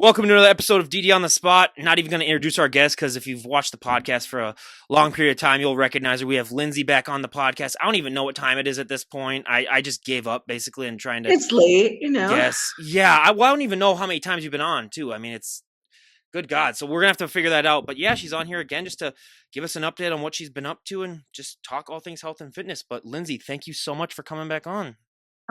Welcome to another episode of DD on the Spot. Not even going to introduce our guest because if you've watched the podcast for a long period of time, you'll recognize her. We have Lindsey back on the podcast. I don't even know what time it is at this point. I just gave up basically and trying to It's late, guess. Yeah, I don't even know how many times you've been on too. I mean, it's good God. So we're going to have to figure that out. But yeah, she's on here again just to give us an update on what she's been up to and just talk all things health and fitness. But Lindsey, thank you so much for coming back on.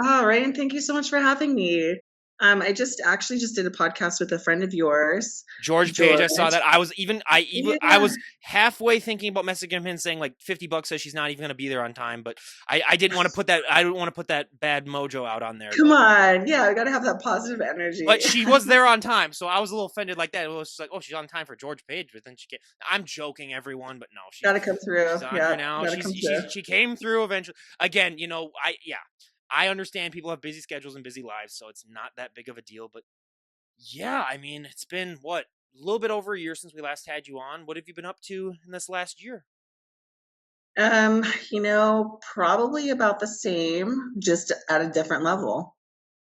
All right, and thank you so much for having me. I just did a podcast with a friend of yours, George Page, I saw that. I was Yeah, halfway thinking about messaging him and saying like $50 says she's not even going to be there on time, but I didn't want to put that. I didn't want to put that bad mojo out on there. come on. Yeah, I got to have that positive energy. But she was there on time, so I was a little offended like that. It was just like, oh, she's on time for George Page, but then she came. I'm joking, everyone, but no, Got to come through. she's on Yeah, here now. got to come through. She came through eventually. Again, I understand people have busy schedules and busy lives, so it's not that big of a deal. But yeah, I mean, it's been a little bit over a year since we last had you on. What have you been up to in this last year? Probably about the same, just at a different level.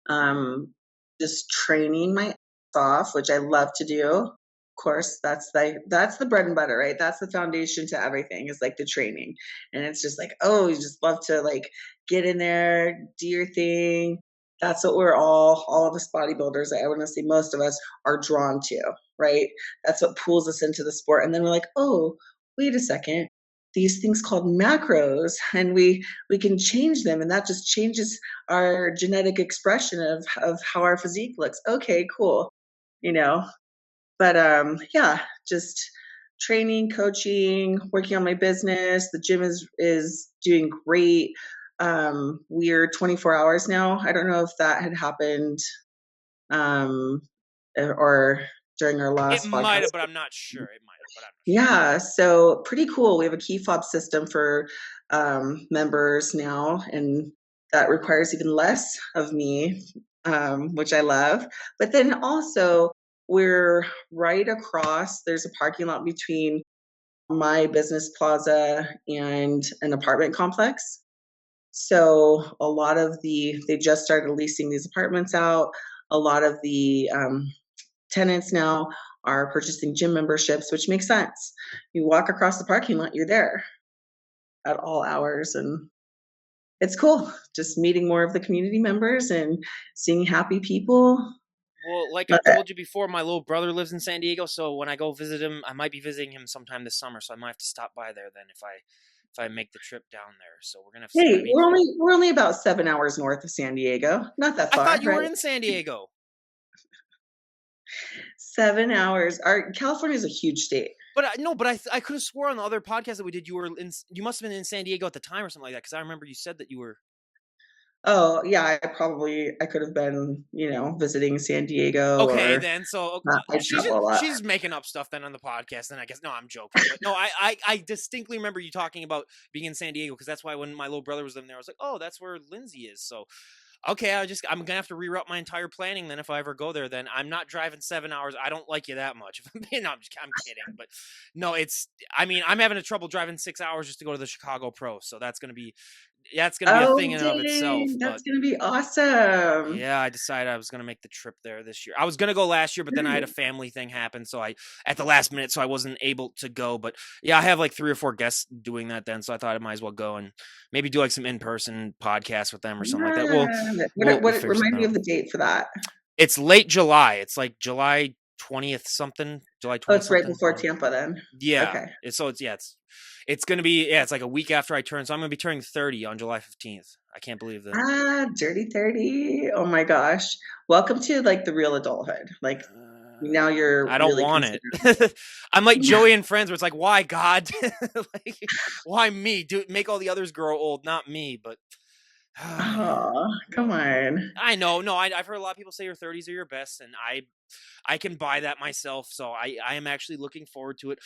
Um, just training my ass off, which I love to do. Of course, that's the bread and butter, right? That's the foundation to everything is like the training. And it's just like, oh, you just love to like get in there, do your thing. That's what we're all of us bodybuilders, I want to say most of us are drawn to, right? That's what pulls us into the sport. And then we're like, oh, wait a second. These things called macros, and we can change them, and that just changes our genetic expression of how our physique looks. Okay, cool. You know, but yeah, just training, coaching, working on my business. The gym is doing great. We're 24 hours now. I don't know if that had happened um or during our It last might podcast. have, but I'm not sure. It might have, but I'm not sure. Yeah, so pretty cool. We have a key fob system for members now, and that requires even less of me, which I love. But then also, we're right across, there's a parking lot between my business plaza and an apartment complex. So they just started leasing these apartments out. A lot of the tenants now are purchasing gym memberships, which makes sense. You walk across the parking lot, you're there at all hours, and it's cool. Just meeting more of the community members and seeing happy people. Well, like Love I've it. told you before, my little brother lives in San Diego, so when I go visit him, I might be visiting him sometime this summer. So I might have to stop by there then if I make the trip down there. So we're gonna have to see. I Hey, mean, we're only about 7 hours north of San Diego. Not that I far, thought you right? were in San Diego. 7 hours. Our California is a huge state. But I could have swore on the other podcast that we did you must have been in San Diego at the time or something like that because I remember you said that you were. Oh yeah, I could have been, visiting San Diego, Okay, or then. So I travel a lot. she's making up stuff then on the podcast. Then I guess no, I'm joking. But no, I distinctly remember you talking about being in San Diego because that's why when my little brother was living there, I was like, oh, that's where Lindsey is. So okay, I'm gonna have to reroute my entire planning then if I ever go there. Then I'm not driving 7 hours. I don't like you that much. No, I'm kidding. But no, I mean, I'm having a trouble driving 6 hours just to go to the Chicago Pro. So that's gonna be a thing Oh, in and of itself. dang, But that's gonna be awesome. yeah, I decided I was gonna make the trip there this year. I was gonna go last year, but then I had a Nice. family thing happen, so I at the last minute, so I wasn't able to go. But yeah, I have like 3 or 4 guests doing that then, so I thought I might as well go and maybe do like some in-person podcasts with them or something like that. Yeah. We'll What figure remind something me out. of the date for that? It's late July. It's like July 20th something, July Oh, 20 it's right something. before Tampa then. Yeah. Okay. It's gonna be it's like a week after I turn, so I'm gonna be turning 30 on July 15th. I can't believe that. Dirty 30. Oh my gosh. Welcome to like the real adulthood. Like now you're I don't really want considering. it. I'm like Yeah. Joey and Friends, where it's like, why God? Like, why me? Do make all the others grow old, not me. But Oh, come on. I know, no, I've heard a lot of people say your 30s are your best, and I can buy that myself. So I am actually looking forward to it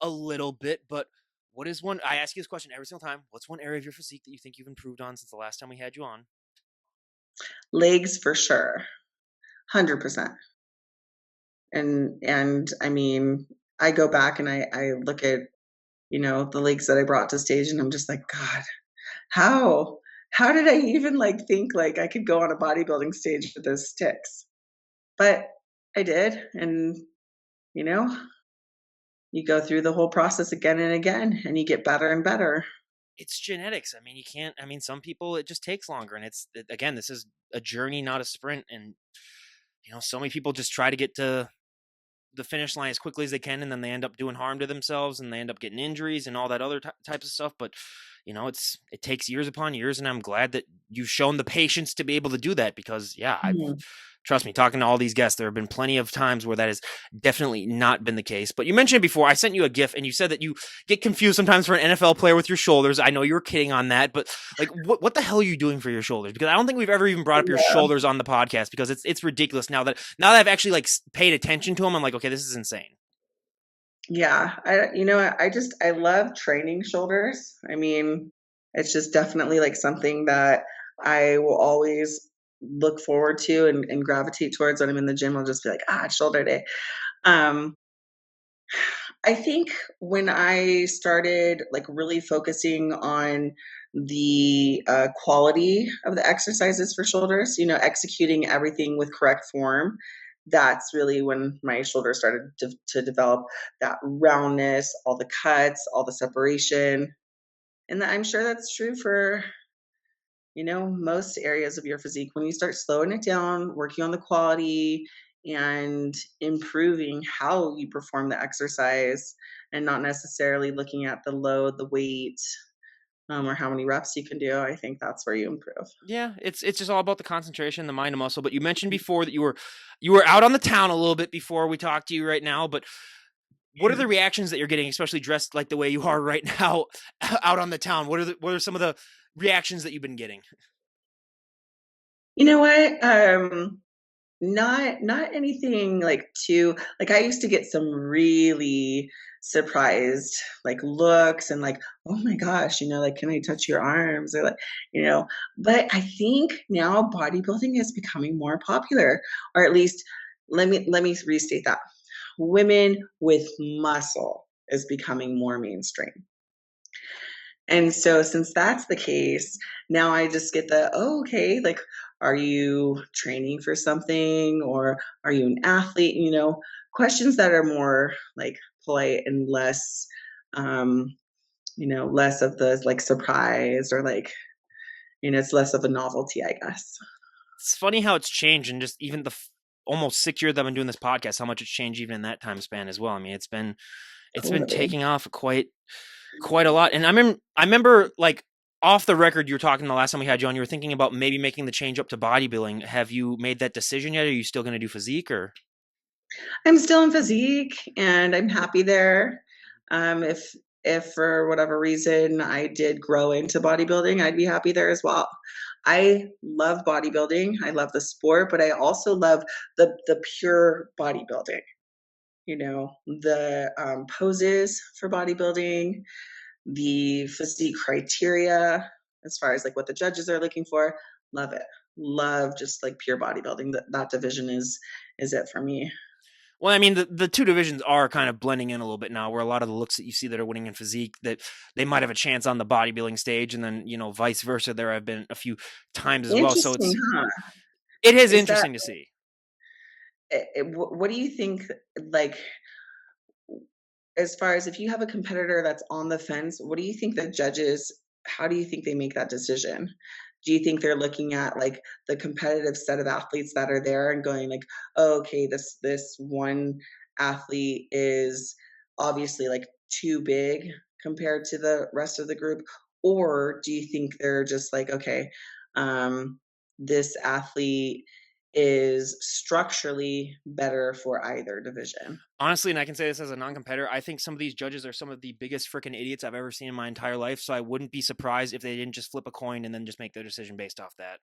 a little bit. But what is one? I ask you this question every single time. What's one area of your physique that you think you've improved on since the last time we had you on? Legs for sure. 100%. And I mean, I go back and I look at, the legs that I brought to stage, and I'm just like, God, how? How did I even like think like I could go on a bodybuilding stage with those sticks? But I did, and, you know, you go through the whole process again and again, and you get better and better. It's genetics. I mean, you can't. I mean, some people it just takes longer, and again, this is a journey, not a sprint. And so many people just try to get to the finish line as quickly as they can, and then they end up doing harm to themselves, and they end up getting injuries and all that other types of stuff. But it takes years upon years, and I'm glad that you've shown the patience to be able to do that, because yeah, I've Mhm. trust me, talking to all these guests, there have been plenty of times where that has definitely not been the case. But you mentioned before, I sent you a GIF, and you said that you get confused sometimes for an NFL player with your shoulders. I know you were kidding on that, but like, what the hell are you doing for your shoulders? Because I don't think we've ever even brought up your Yeah. shoulders on the podcast, because it's ridiculous now that I've actually like paid attention to them. I'm like, okay, this is insane. Yeah, I love training shoulders. I mean, it's just definitely, like, something that I will always look forward to and gravitate towards when I'm in the gym. I'll just be like, "Ah, it's shoulder day." Um, I think when I started, like, really focusing on the, quality of the exercises for shoulders, executing everything with correct form, that's really when my shoulders started to develop that roundness, all the cuts, all the separation, and I'm sure that's true for, most areas of your physique. When you start slowing it down, working on the quality, and improving how you perform the exercise, and not necessarily looking at the load, the weight, or how many reps you can do, I think that's where you improve. Yeah, it's just all about the concentration, the mind and muscle. But you mentioned before that you were out on the town a little bit before we talked to you right now. But what are the reactions that you're getting, especially dressed like the way you are right now, out on the town? What are some of the reactions that you've been getting? You know what? Not anything like too like I used to get some really surprised like looks and like, "Oh my gosh, like, can I touch your arms?" Or like, you know, but I think now bodybuilding is becoming more popular, or at least let me restate that. Women with muscle is becoming more mainstream. And so since that's the case, now I just get the, "Oh, okay, like, are you training for something, or are you an athlete?" Questions that are more like polite and less, um, less of the like surprise, or like, it's less of a novelty, I guess. It's funny how it's changed, and just even almost 6 years that I've been doing this podcast, how much it's changed even in that time span as well. I mean, it's been Totally. taking off quite a lot. And I remember like off the record, you were talking the last time we had you on, you were thinking about maybe making the change up to bodybuilding. Have you made that decision yet? Are you still going to do physique or? I'm still in physique and I'm happy there. If for whatever reason I did grow into bodybuilding, I'd be happy there as well. I love bodybuilding. I love the sport, but I also love the pure bodybuilding. The poses for bodybuilding, the physique criteria, as far as like what the judges are looking for. Love it. Love just like pure bodybuilding. That division is it for me. Well, I mean, the two divisions are kind of blending in a little bit now, where a lot of the looks that you see that are winning in physique, that they might have a chance on the bodybuilding stage, and then vice versa. There have been a few times as well, so Interesting, huh? it is Is that interesting to see. what do you think, like, as far as if you have a competitor that's on the fence, what do you think the judges how do you think they make that decision? Do you think they're looking at, like, the competitive set of athletes that are there and going like, "Oh, okay, this one athlete is obviously, like, too big compared to the rest of the group," or do you think they're just like, "Okay, this athlete is structurally better for either division?" Honestly, and I can say this as a non-competitor, I think some of these judges are some of the biggest freaking idiots I've ever seen in my entire life. So I wouldn't be surprised if they didn't just flip a coin and then just make their decision based off that.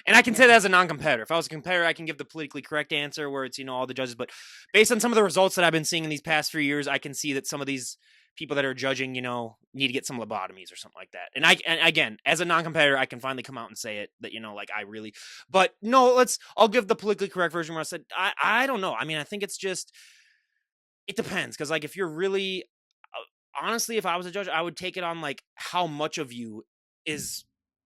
And I can say that Yeah. as a non-competitor. If I was a competitor, I can give the politically correct answer where it's all the judges. But based on some of the results that I've been seeing in these past few years, I can see that some of these people that are judging, need to get some lobotomies or something like that. And again, as a non-competitor, I can finally come out and say it that like I really. But no, I'll give the politically correct version where I said I don't know. I mean, I think it's just it depends, because like if you're really honestly, if I was a judge, I would take it on like how much of you is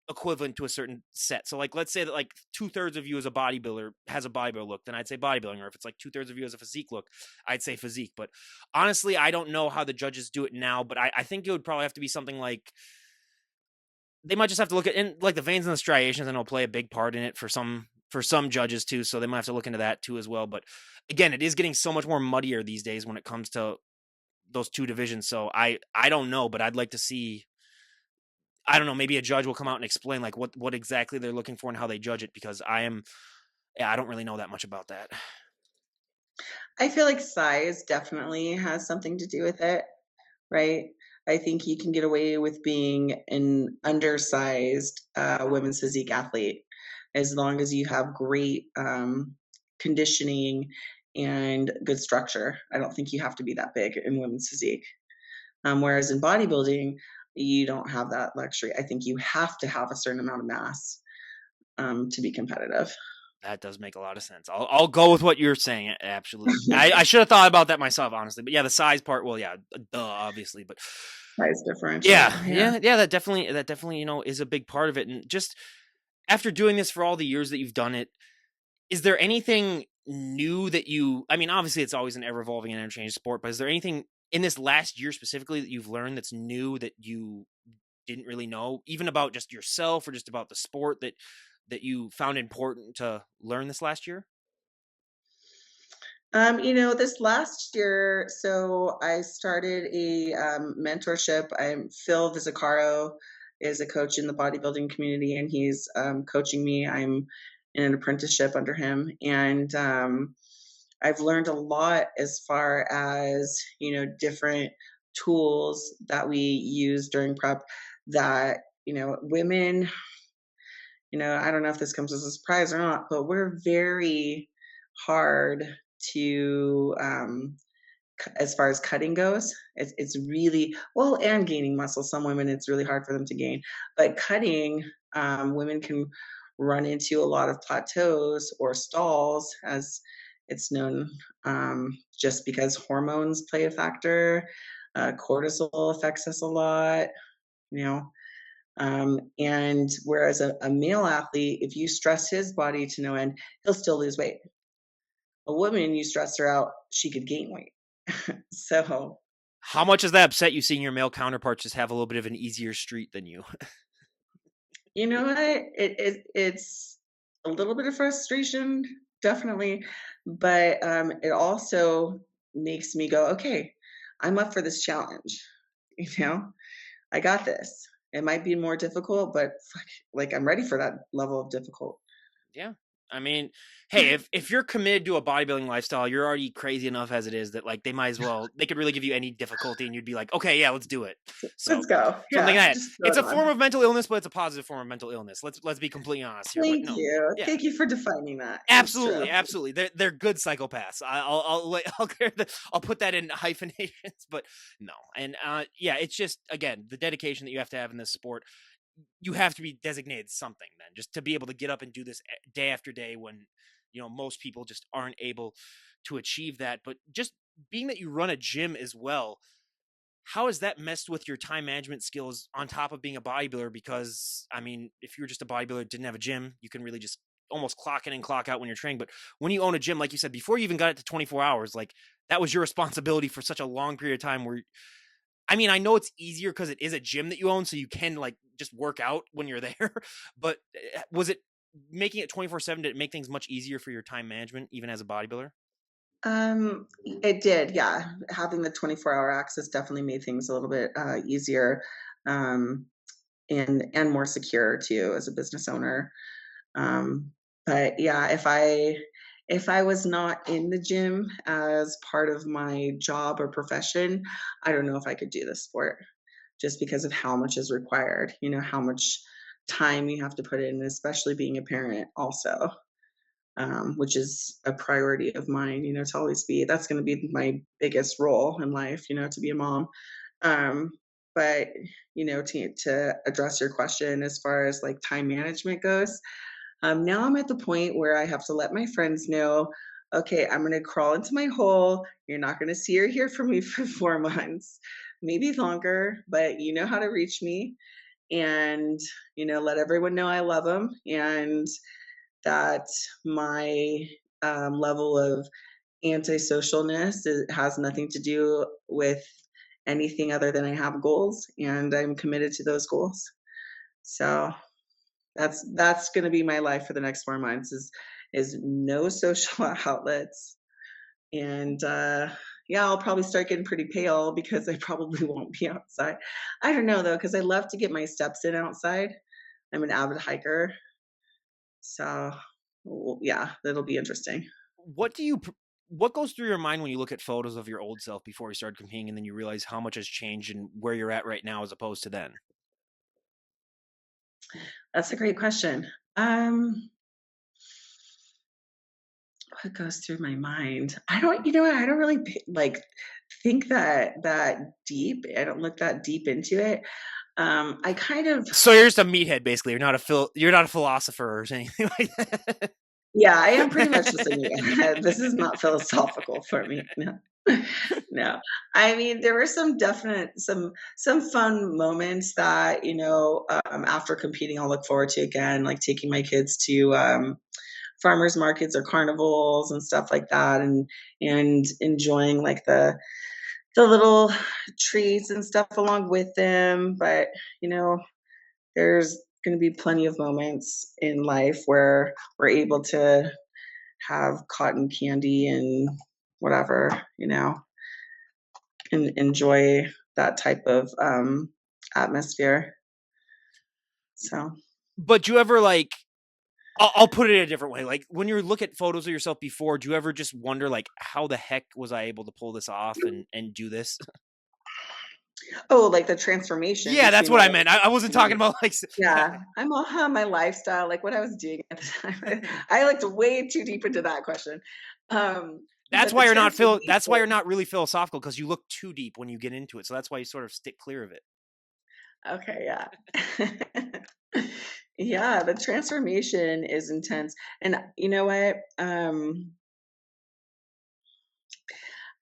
equivalent to a certain set. So like let's say that like 2/3 of you as a bodybuilder has a bodybuilder look, then I'd say bodybuilding. Or if it's like 2/3 of you as a physique look, I'd say physique. But honestly, I don't know how the judges do it now, but I think it would probably have to be something like they might just have to look at, and like the veins and the striations, and it'll play a big part in it for some judges too. So they might have to look into that too as well. But again, it is getting so much more muddier these days when it comes to those two divisions. So I don't know, but I'd like to see, I don't know, maybe a judge will come out and explain like what exactly they're looking for and how they judge it, because yeah, I don't really know that much about that. I feel like size definitely has something to do with it, right? I think you can get away with being an undersized women's physique athlete as long as you have great conditioning and good structure. I don't think you have to be that big in women's physique. Whereas in bodybuilding, you don't have that luxury. I think you have to have a certain amount of mass to be competitive. That does make a lot of sense. I'll go with what you're saying. Absolutely. I should have thought about that myself, honestly. But yeah, the size part, well, yeah, duh, obviously. But Size differential, yeah, yeah. that definitely, is a big part of it. And just after doing this for all the years that you've done it, is there anything new that I mean, obviously it's always an ever evolving and interchanging sport, but is there anything in this last year specifically that you've learned that's new that you didn't really know, even about just yourself or just about the sport, that you found important to learn this last year? This last year, so I started a mentorship. Phil Visacaro is a coach in the bodybuilding community, and he's coaching me. I'm in an apprenticeship under him, and I've learned a lot as far as different tools that we use during prep that women. I don't know if this comes as a surprise or not, but we're very hard to as far as cutting goes. It's really well, and gaining muscle. Some women it's really hard for them to gain, but cutting, women can run into a lot of plateaus or stalls, as it's known, just because hormones play a factor. Cortisol affects us a lot, you know. And whereas a male athlete, if you stress his body to no end, he'll still lose weight. A woman, you stress her out, she could gain weight. So, How much does that upset you seeing your male counterparts just have a little bit of an easier street than you? you know what? It's a little bit of frustration, definitely, but it also makes me go, okay, I'm up for this challenge. You know, I got this. It might be more difficult, but fuck, like I'm ready for that level of difficult. Yeah. I mean, hey, if you're committed to a bodybuilding lifestyle, you're already crazy enough as it is that like they could really give you any difficulty and you'd be like, okay, yeah, let's do it. So Let's go. something Yeah, like that. just throw It's it a form on. of mental illness, but it's a positive form of mental illness. Let's be completely honest here. But Thank no, you. yeah, Thank you for defining that. It's absolutely, true. absolutely. They're good psychopaths. I'll put that in hyphenations, but no. And yeah, it's just again the dedication that you have to have in this sport. You have to be designated something then, just to be able to get up and do this day after day when most people just aren't able to achieve that. But just being that you run a gym as well, how has that messed with your time management skills on top of being a bodybuilder? Because I mean, if you were just a bodybuilder, didn't have a gym, you can really just almost clock in and clock out when you're training. But when you own a gym, like you said, before you even got it to 24 hours, like that was your responsibility for such a long period of time where I mean, I know it's easier because it is a gym that you own, so you can like just work out when you're there. But was it making it 24/7 to make things much easier for your time management, even as a bodybuilder? It did, yeah. Having the 24-hour access definitely made things a little bit easier, um, and more secure too as a business owner. But yeah, if I was not in the gym as part of my job or profession, I don't know if I could do this sport just because of how much is required, how much time you have to put in, especially being a parent also, which is a priority of mine, to always be. That's going to be my biggest role in life, to be a mom. Um, but to address your question as far as like time management goes, now I'm at the point where I have to let my friends know, okay, I'm going to crawl into my hole. You're not going to see or hear from me for 4 months, maybe longer, but you know how to reach me. and, let everyone know I love them, and that my level of antisocialness has nothing to do with anything other than I have goals and I'm committed to those goals. So that's going to be my life for the next 4 months is no social outlets. And yeah, I'll probably start getting pretty pale because I probably won't be outside. I don't know though, because I love to get my steps in outside. I'm an avid hiker. So yeah, that'll be interesting. What do you what goes through your mind when you look at photos of your old self before you started competing, and then you realize how much has changed and where you're at right now as opposed to then? That's a great question. Um, what goes through my mind? I don't, what? I don't really like think that deep. I don't look that deep into it. I kind of, So you're just a meathead, basically. You're not a philosopher or anything like that. yeah, I am pretty much just a meathead. This is not philosophical for me. No, no. I mean, there were some definite, some fun moments that after competing, I'll look forward to again, like taking my kids to farmers markets or carnivals and stuff like that, and enjoying like the little treats and stuff along with them. But you know, there's going to be plenty of moments in life where we're able to have cotton candy and whatever, and enjoy that type of atmosphere. So, But you ever like I'll put it a different way. Like when you look at photos of yourself before, do you ever just wonder like how the heck was I able to pull this off and do this? oh, like the transformation Yeah, that's between what what I I meant. was I wasn't talking doing. about like Yeah, I'm all my lifestyle, like what I was doing at the time. I looked way too deep into that question. But the that's why you're transformation, not really philosophical, because you look too deep when you get into it. So that's why you sort of stick clear of it. okay, yeah. Yeah, the transformation is intense. And you know what?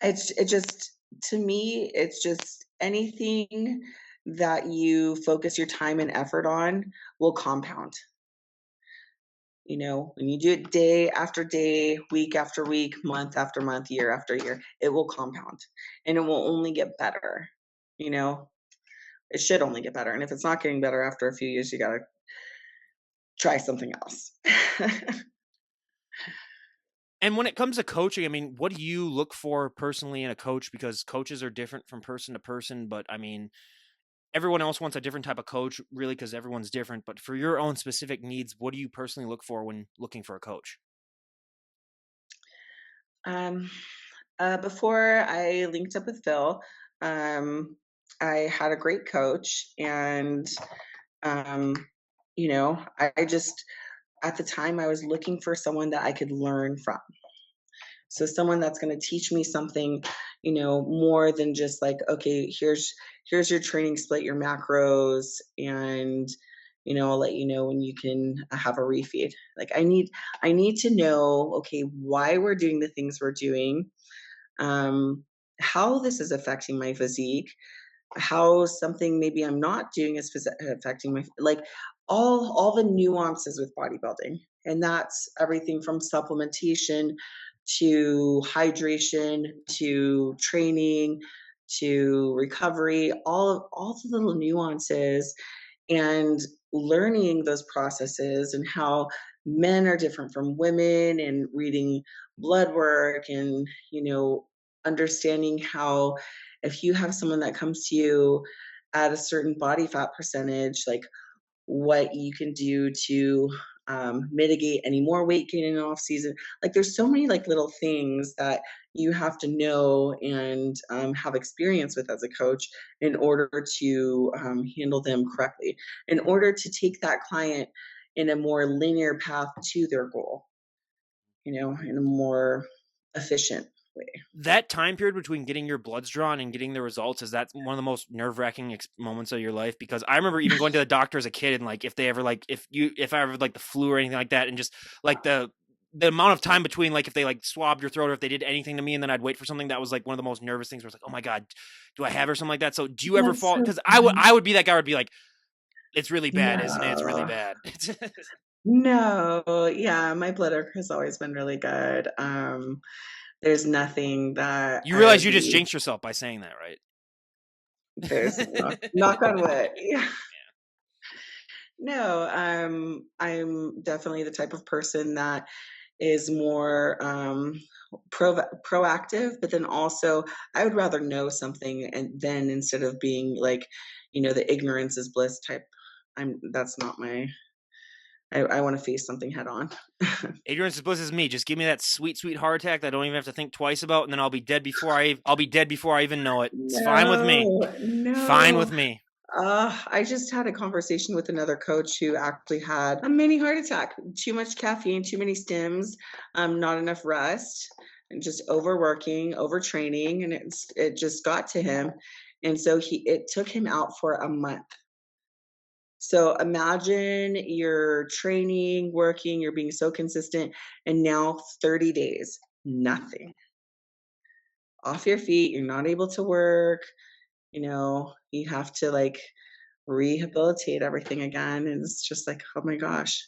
It just to me, it's just anything that you focus your time and effort on will compound. When you do it day after day, week after week, month after month, year after year, it will compound and it will only get better. You know, it should only get better. And if it's not getting better after a few years, you got to try something else. And when it comes to coaching, I mean, what do you look for personally in a coach? Because coaches are different from person to person, but I mean, everyone else wants a different type of coach, really, because everyone's different. But for your own specific needs, what do you personally look for when looking for a coach? um, Before I linked up with Phil, um, I had a great coach, and um, I just at the time I was looking for someone that I could learn from. So someone that's going to teach me something, more than just like, okay, here's your training, split your macros, and I'll let you know when you can have a refeed. Like I need to know, okay, why we're doing the things we're doing, um, how this is affecting my physique, how something maybe I'm not doing is affecting my, like, all the nuances with bodybuilding. And that's everything from supplementation to hydration to training to recovery, all the little nuances, and learning those processes and how men are different from women, and reading blood work, and understanding how if you have someone that comes to you at a certain body fat percentage, like what you can do to mitigate any more weight gain in off season. Like there's so many like little things that you have to know and have experience with as a coach in order to handle them correctly, in order to take that client in a more linear path to their goal, in a more efficient way. That time period between getting your bloods drawn and getting the results, is that one of the most nerve-wracking moments of your life? Because I remember even going to the doctor as a kid, and like if I ever like the flu or anything like that, and just like the amount of time between, like if they like swabbed your throat or if they did anything to me, and then I'd wait for something, that was like one of the most nervous things, where it's like, oh my god, do I have or something like that? So do you ever That's fall? so Because I would funny. I would be that guy who would be like, It's really bad, isn't it? It's really No. bad. No, yeah, my blood work has always been really good. There's nothing that You I realize would you just be jinxed yourself by saying that, right? there's knock on wood. Yeah. No, I'm definitely the type of person that is more proactive, but then also I would rather know something and then instead of being like, the ignorance is bliss type. That's not my. I want to face something head on. Ignorance is bliss is me. Just give me that sweet, sweet heart attack that I don't even have to think twice about, and then I'll be dead before I even know it. It's fine with me. No, Fine with no. me. I just had a conversation with another coach who actually had a mini heart attack. Too much caffeine, too many stims, not enough rest, and just overworking, overtraining, and it just got to him. And so it took him out for a month. So imagine you're training, working, you're being so consistent, and now 30 days, nothing. Off your feet, you're not able to work, you have to like rehabilitate everything again, and it's just like, "Oh my gosh,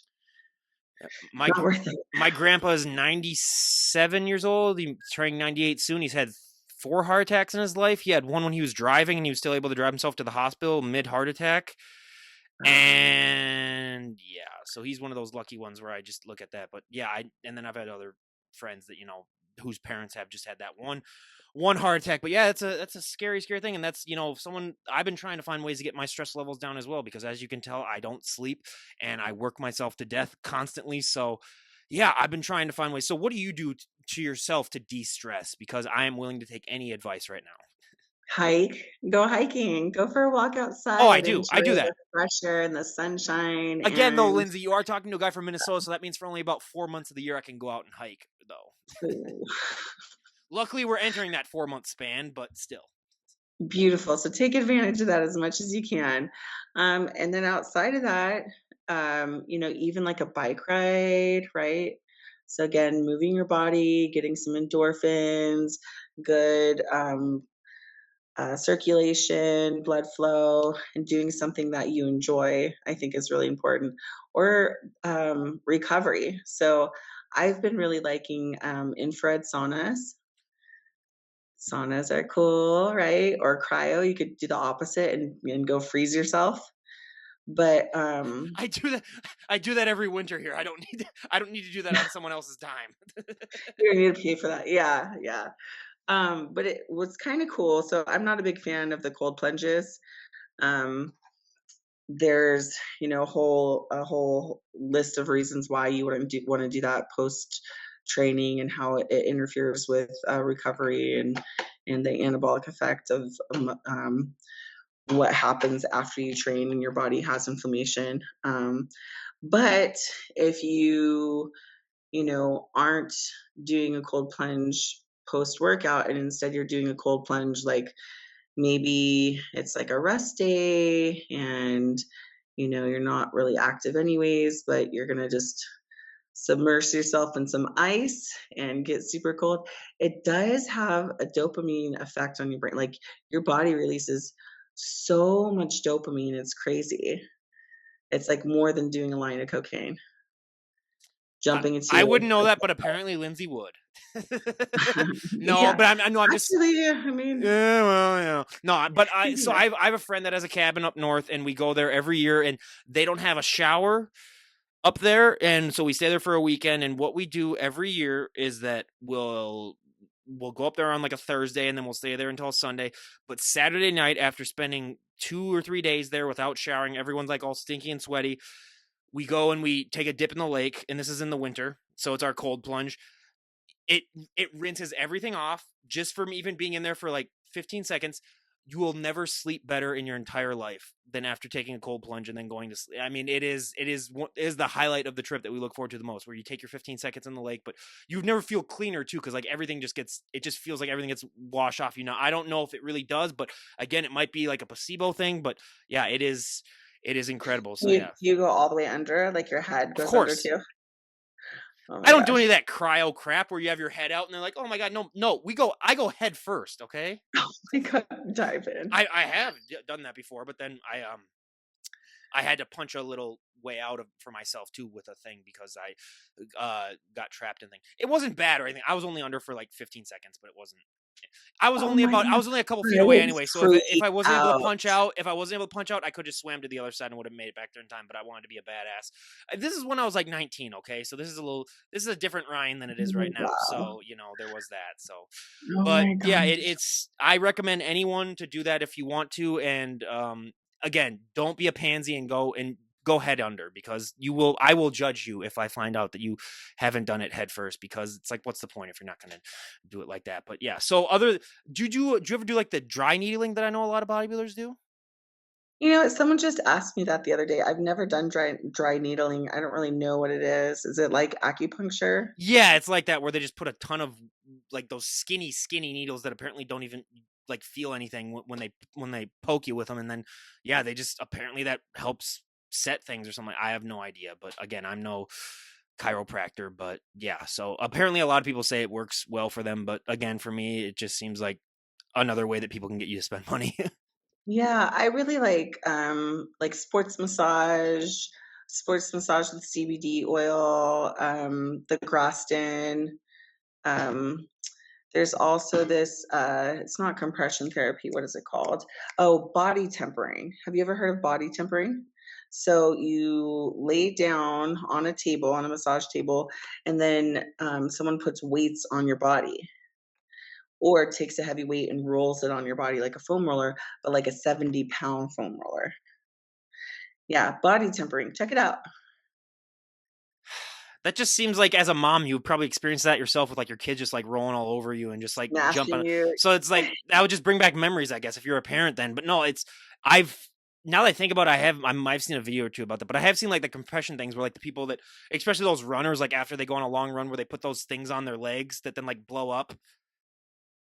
My not worth it." my grandpa is 97 years old. He's turning 98 soon. He's had 4 heart attacks in his life. He had one when he was driving, and he was still able to drive himself to the hospital mid heart attack. And yeah, so he's one of those lucky ones where I just look at that. But yeah, and then I've had other friends that whose parents have just had that one heart attack. But yeah, that's a scary thing, and that's someone I've been trying to find ways to get my stress levels down as well, because as you can tell, I don't sleep and I work myself to death constantly. So yeah, I've been trying to find ways. So what do you do to yourself to de-stress? Because I am willing to take any advice right now. Hike, go hiking, go for a walk Oh, I outside, do. enjoy I do the that. fresh air and the sunshine, Again, though, and Lindsay, you are talking to a guy from Minnesota, so that means for only about 4 months of the year I can go out and hike, though. ooh, Luckily, we're entering that 4-month span, but still. beautiful, so take advantage of that as much as you can, and then outside of that, even like a bike ride, right? So again, moving your body, getting some endorphins, good, circulation, blood flow, and doing something that you enjoy, I think is really important. Or recovery. So I've been really liking infrared saunas. Saunas are cool, right? Or cryo, you could do the opposite and go freeze yourself. But I do that. I do that every winter here. I don't need to do that on someone else's time. you don't need to pay for that. Yeah, yeah. But it was kind of cool. So I'm not a big fan of the cold plunges. Um, there's a whole list of reasons why you wouldn't want to do that post training and how it interferes with recovery and the anabolic effect of what happens after you train and your body has inflammation. But if aren't doing a cold plunge post workout and instead you're doing a cold plunge, like maybe it's like a rest day and you're not really active anyways, but you're going to just submerge yourself in some ice and get super cold. It does have a dopamine effect on your brain. Like your body releases so much dopamine, it's crazy. It's like more than doing a line of cocaine, jumping into I wouldn't know that, but apparently Lindsay would. No, yeah. but I'm just. Actually, I mean, Yeah, well, yeah. No, but yeah. I have a friend that has a cabin up north, and we go there every year, and they don't have a shower up there, and so we stay there for a weekend. And what we do every year is that we'll go up there on like a Thursday, and then we'll stay there until Sunday. But Saturday night, after spending 2 or 3 days there without showering, everyone's like all stinky and sweaty. We go and we take a dip in the lake, and this is in the winter, so it's our cold plunge. It rinses everything off just from even being in there for like 15 seconds. You will never sleep better in your entire life than after taking a cold plunge and then going to sleep. I mean, it is the highlight of the trip that we look forward to the most, where you take your 15 seconds in the lake, but you never feel cleaner too, because like everything it just feels like everything gets washed off. I don't know if it really does, but again, it might be like a placebo thing. But yeah, it is incredible. So You yeah, you go all the way under, like your head of goes under course. too? Oh I my don't do any gosh. of that cryo crap where you have your head out and they're like, "Oh my god, no, no, I go head first, okay?" Oh my god, dive in. I have done that before, but then I had to punch a little way out of for myself too with a thing because I got trapped in thing. It wasn't bad or anything. I was only under for like 15 seconds, but it wasn't. Oh my I god, was only a couple feet I away would anyway. So if freak I wasn't able to out. punch out, if I wasn't able to punch out, I could just swam to the other side and would have made it back there in time. But I wanted to be a badass. This is when I was like 19. Okay, so this is a different Ryan than it is right Oh, now. wow. So there was that. So, Oh but my yeah, gosh. it's I recommend anyone to do that if you want to. And again, don't be a pansy and go head under because I will judge you if I find out that you haven't done it head first because it's like what's the point if you're not going to do it like that. But yeah, so do you ever do like the dry needling that I know a lot of bodybuilders do? Someone just asked me that the other day. I've never done dry needling. I don't really know what it is. Is it like acupuncture? Yeah, it's like that where they just put a ton of like those skinny needles that apparently don't even like feel anything when they poke you with them, and then yeah, they just apparently that helps set things or something. I have no idea, but again, I'm no chiropractor, but yeah, so apparently a lot of people say it works well for them, but again, for me, it just seems like another way that people can get you to spend money. Yeah, I really like sports massage with CBD oil, the Graston. Um, there's also this, it's not compression therapy. What is it called? Oh, body tempering. Have you ever heard of body tempering? So you lay down on a table, on a massage table, and then someone puts weights on your body or takes a heavy weight and rolls it on your body like a foam roller, but like a 70-pound foam roller. Yeah, body tempering. Check it out. That just seems like as a mom, you would probably experience that yourself with like your kids just like rolling all over you and just like jumping. Smashing you. So it's like that would just bring back memories, I guess, if you're a parent then. But no, I've now that I think about it, I've seen a video or two about that, but I have seen like the compression things where like the people that, especially those runners, like after they go on a long run where they put those things on their legs that then like blow up.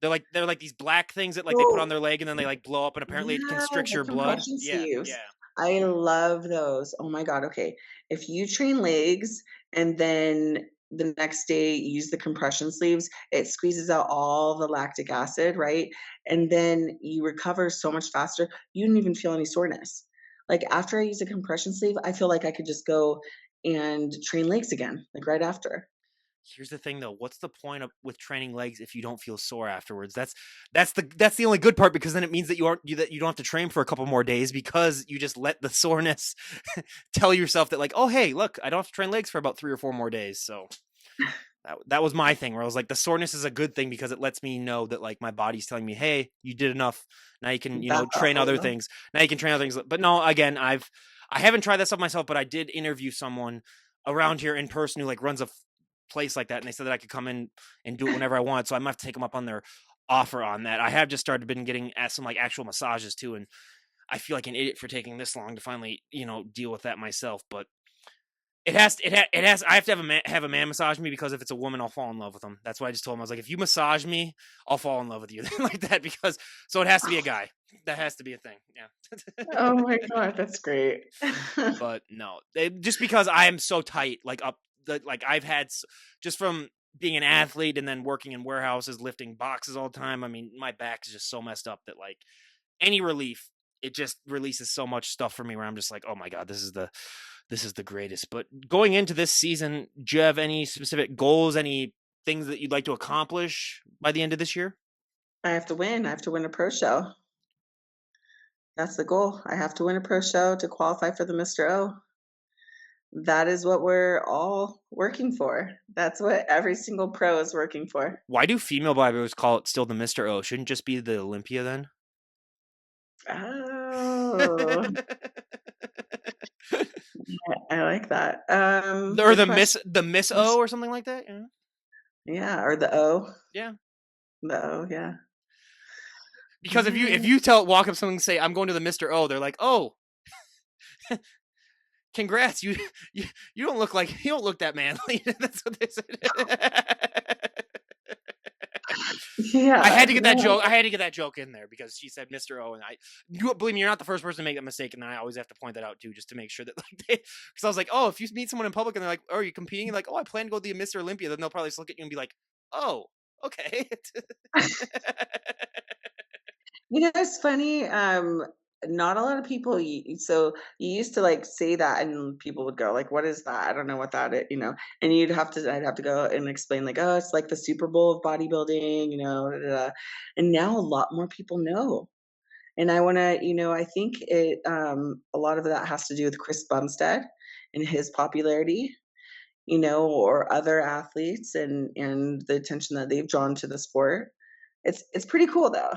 They're like these black things that like they put on Oh, their leg and then they like blow up and apparently it yeah, constricts the your blood. compression Yeah, sleeves. yeah. I love those. Oh my god, okay. If you train legs and then the next day you use the compression sleeves, it squeezes out all the lactic acid, right? And then you recover so much faster. You don't even feel any soreness. Like after I use a compression sleeve, I feel like I could just go and train legs again, like right after. Here's the thing though, what's the point of with training legs if you don't feel sore afterwards? That's the only good part because then it means that you don't have to train for a couple more days because you just let the soreness tell yourself that like, "Oh, hey, look, I don't have to train legs for about 3 or 4 more days." So, that was my thing where I was like the soreness is a good thing because it lets me know that like my body's telling me, "Hey, you did enough. Now you can, Back off train a other little. things. Now you can train other things." But no, again, I haven't tried that stuff myself, but I did interview someone around here in person who like runs a place like that, and they said that I could come in and do it whenever I want. So I might have to take them up on their offer on that. I have just started been getting at some like actual massages too, and I feel like an idiot for taking this long to finally deal with that myself. But it has I have to have a man massage me because if it's a woman, I'll fall in love with them. That's why I just told him I was like, if you massage me, I'll fall in love with you like that because so it has to be a guy. That has to be a thing. Yeah. Oh my god, that's great. But no, just because I am so tight, like I've had just from being an athlete and then working in warehouses, lifting boxes all the time. I mean, my back is just so messed up that like any relief, it just releases so much stuff for me where I'm just like, oh my god, this is the greatest. But going into this season, do you have any specific goals, any things that you'd like to accomplish by the end of this year? I have to win. I have to win a pro show. That's the goal. I have to win a pro show to qualify for the Mr. O. That is what we're all working for. That's what every single pro is working for. Why do female bodybuilders call it still the Mr. O? Shouldn't just be the Olympia then? Oh, I like that. Or Good question. The Miss O or something like that. Yeah. Yeah, or the O. Yeah. The O, yeah. Because Yeah. if you walk up to someone and say I'm going to the Mr. O, they're like, oh, congrats, you don't look like you don't look that manly. That's what they said. I Yeah, had to get that no. joke. I had to get that joke in there because she said Mr. O, and you believe me, you're not the first person to make that mistake, and then I always have to point that out too, just to make sure that like because I was like, oh, if you meet someone in public and they're like, oh, are you competing? You're like, oh, I plan to go to the Mr. Olympia, then they'll probably just look at you and be like, oh, okay. It's funny, not a lot of people so you used to like say that and people would go like, what is that? I don't know what that is, and I'd have to go and explain like, oh, it's like the Super Bowl of bodybuilding, da, da, da. And now a lot more people know. And I want to, I think a lot of that has to do with Chris Bumstead and his popularity, or other athletes and the attention that they've drawn to the sport. It's pretty cool though.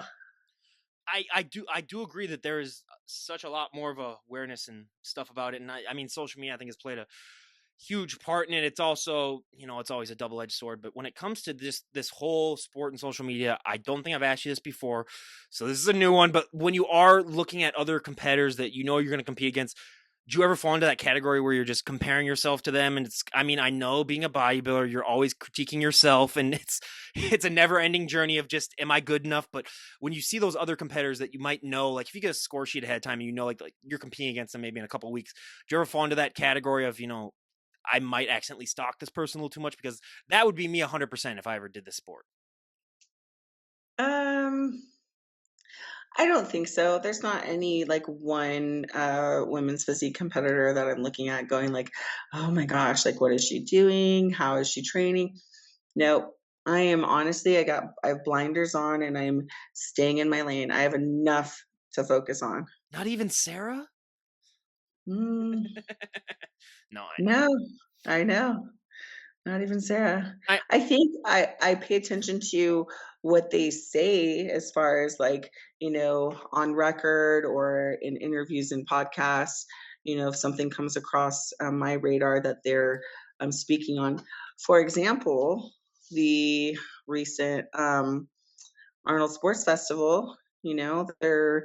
I do agree that there is such a lot more of a awareness and stuff about it, and I mean social media I think has played a huge part in it. It's also, it's always a double-edged sword, but when it comes to this whole sport and social media, I don't think I've asked you this before, so this is a new one. But when you are looking at other competitors that you're going to compete against, do you ever fall into that category where you're just comparing yourself to them? And I mean, I know being a bodybuilder, you're always critiquing yourself, and it's a never ending journey of just, am I good enough? But when you see those other competitors that you might know, like if you get a score sheet ahead of time and like you're competing against them maybe in a couple of weeks, do you ever fall into that category of, I might accidentally stalk this person a little too much? Because that would be me 100% if I ever did this sport. Um, I don't think so. There's not any like one women's physique competitor that I'm looking at going like, oh my gosh, like what is she doing? How is she training? No, I am honestly, I have blinders on and I'm staying in my lane. I have enough to focus on. Not even Sarah? Mm, No, I know. no, I know. Not even Sarah. I I think I pay attention to what they say as far as like, on record or in interviews and podcasts, if something comes across my radar that they're speaking on. For example, the recent Arnold Sports Festival, it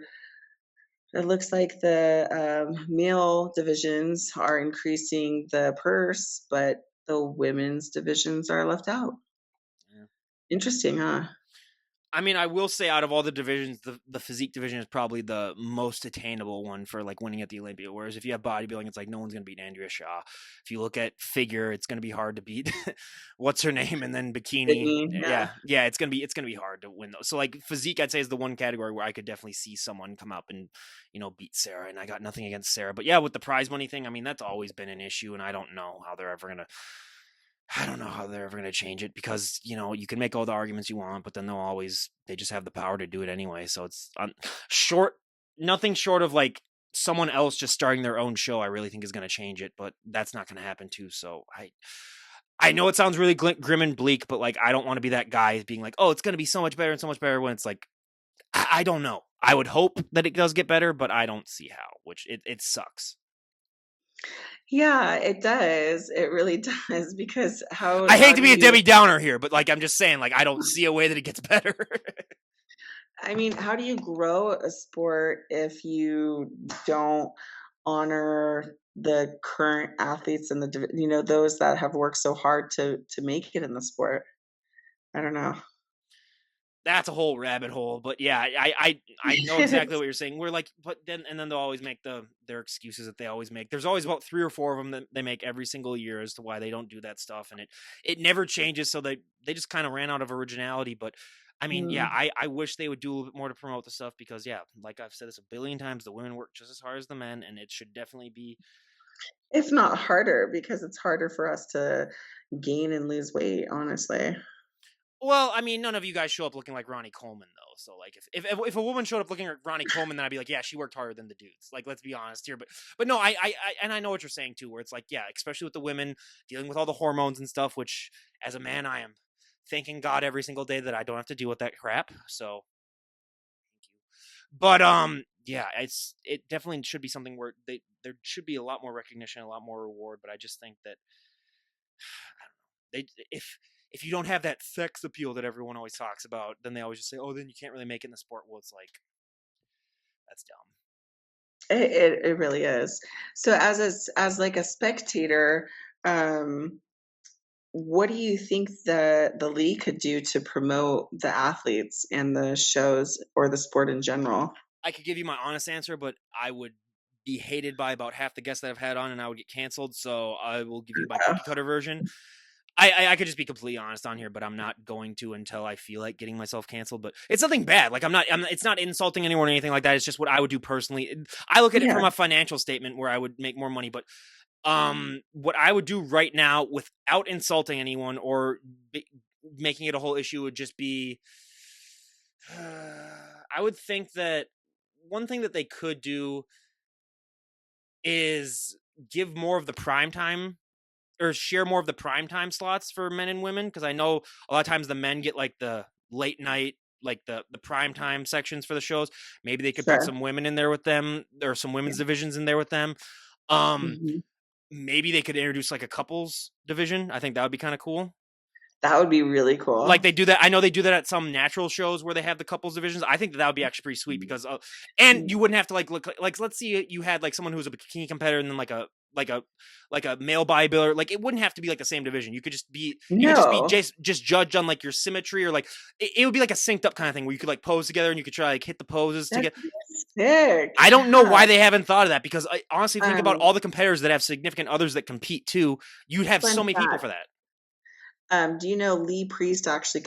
looks like the male divisions are increasing the purse, but the women's divisions are left out. yeah. Interesting, huh? I mean, I will say out of all the divisions, the physique division is probably the most attainable one for like winning at the Olympia. Whereas if you have bodybuilding, it's like no one's going to beat Andrea Shaw. If you look at figure, it's going to be hard to beat what's her name, and then bikini. Sydney, yeah. Yeah, it's gonna be hard to win those. So like physique, I'd say is the one category where I could definitely see someone come up and beat Sarah. And I got nothing against Sarah, but yeah, with the prize money thing, I mean that's always been an issue, and I don't know how they're ever gonna change it because, you can make all the arguments you want, but then they just have the power to do it anyway. So it's nothing short of like someone else just starting their own show, I really think is going to change it, but that's not going to happen too. So I know it sounds really grim and bleak, but like, I don't want to be that guy being like, oh, it's going to be so much better and so much better when it's like, I don't know. I would hope that it does get better, but I don't see how, which it sucks. Yeah, it does. It really does because I hate how to do be a you Debbie Downer here, but like I'm just saying, like I don't see a way that it gets better. I mean, how do you grow a sport if you don't honor the current athletes and those that have worked so hard to make it in the sport? I don't know. That's a whole rabbit hole, but yeah, I know exactly what you're saying. We're like, but then they'll always make their excuses that they always make. There's always about 3 or 4 of them that they make every single year as to why they don't do that stuff, and it never changes. So they just kind of ran out of originality. But I mean, yeah, Mm. I wish they would do a little bit more to promote the stuff because yeah, like I've said this a billion times, the women work just as hard as the men, and it should definitely be. If not harder, because it's harder for us to gain and lose weight, honestly. Well, I mean, none of you guys show up looking like Ronnie Coleman, though. So, like, if a woman showed up looking like Ronnie Coleman, then I'd be like, yeah, she worked harder than the dudes. Like, let's be honest here. But no, and I know what you're saying too, where it's like, yeah, especially with the women dealing with all the hormones and stuff. Which, as a man, I am thanking God every single day that I don't have to deal with that crap. So, thank you. But yeah, it definitely should be something where there should be a lot more recognition, a lot more reward. But I just think that they if you don't have that sex appeal that everyone always talks about, then they always just say, "Oh, then you can't really make it in the sport." Well, it's like that's dumb. It really is. So as like a spectator, um, what do you think the league could do to promote the athletes and the shows or the sport in general? I could give you my honest answer, but I would be hated by about half the guests that I've had on, and I would get canceled. So I will give you my cookie cutter version. I could just be completely honest on here, but I'm not going to until I feel like getting myself canceled. But it's nothing bad. Like it's not insulting anyone or anything like that. It's just what I would do personally. I look at it Yeah. from a financial statement where I would make more money. But what I would do right now without insulting anyone or making it a whole issue would just be, I would think that one thing that they could do is give more of the prime time or share more of the prime time slots for men and women, because I know a lot of times the men get like the late night, like the prime time sections for the shows. Maybe they could put Sure. some women in there with them, or some women's divisions in there with them. Um, Mhm. Maybe they could introduce like a couples division. I think that would be kind of cool. That would be really cool. Like they do that. I know they do that at some natural shows where they have the couples divisions. I think that would be actually pretty sweet because, and you wouldn't have to like look like, let's see, you had like someone who was a bikini competitor and then like a like a male bodybuilder. Like it wouldn't have to be like the same division. You could just be No. just judged on like your symmetry, or like it would be like a synced up kind of thing where you could like pose together and you could try like hit the poses That'd together. be sick. I don't know Yeah. why they haven't thought of that, because I honestly think about Um, all the competitors that have significant others that compete too. You'd have fun so many people fact. for that. Do you know Lee Priest actually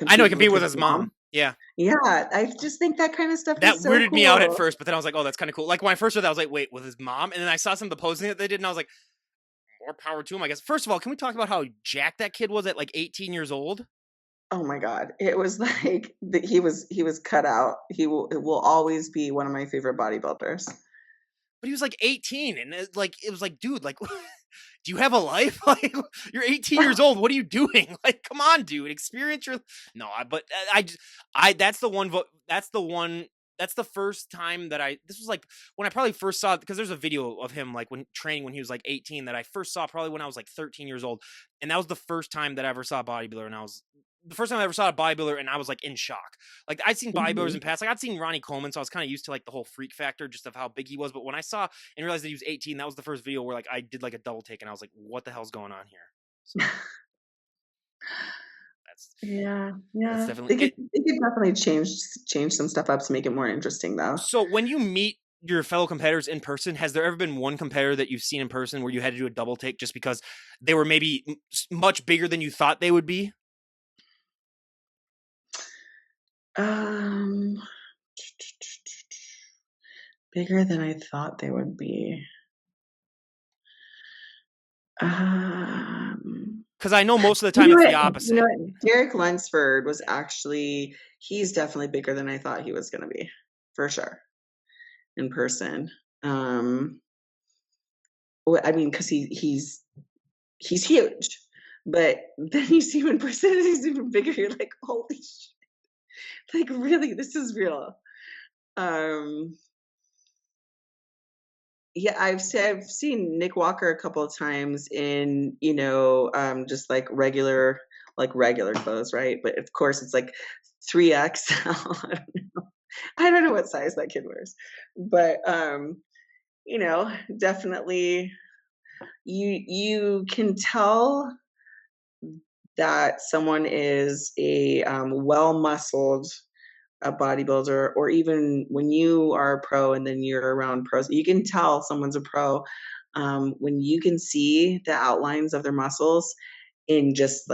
I know he competed with competed with his his mom. mom? Yeah. Yeah, I just think that kind of stuff That is so weirded me out at cool. first, but then I was like, "Oh, that's kind of cool." Like when I first heard that, I was like, "Wait, with his mom?" And then I saw some of the posing that they did, and I was like, "More power to him, I guess." First of all, can we talk about how jacked that kid was at like 18 years old? Oh my God. It was like he was cut out. It will always be one of my favorite bodybuilders. But he was like 18, and it was like, dude, like, do you have a life? Like, you're 18 years old. What are you doing? Like, come on, dude, experience your. No, but that's the one vote. That's the one. That's the first time that this was like when I probably first saw it, because there's a video of him like when training when he was like 18 that I first saw probably when I was like 13 years old. And that was the first time that I ever saw a bodybuilder. And I was the first time I ever saw a bodybuilder and I was like in shock. Like I'd seen bodybuilders Mhm. in past, like I'd seen Ronnie Coleman, so I was kind of used to like the whole freak factor just of how big he was. But when I saw and realized that he was 18, that was the first video where like I did like a double take and I was like, what the hell's going on here? So that's Yeah, that's yeah. definitely They could it. they could definitely change some stuff up to make it more interesting though. So when you meet your fellow competitors in person, has there ever been one competitor that you've seen in person where you had to do a double take just because they were maybe much bigger than you thought they would be? Um, bigger than I thought they would be. Um, Because I know most of the you time know it's the what? You know opposite. what? Derek Lunsford was actually he's definitely bigger than I thought he was gonna be, for sure, in person. Um, I mean, because he's huge, but then you see him in person, and he's even bigger. You're like, holy shit! Like, really, this is real. Um, yeah, I've seen Nick Walker a couple of times in, just like regular clothes, right? But of course it's like 3XL. I don't know. I don't know what size that kid wears. But definitely you can tell that someone is a well-muscled a bodybuilder, or even when you are a pro and then you're around pros, you can tell someone's a pro when you can see the outlines of their muscles in just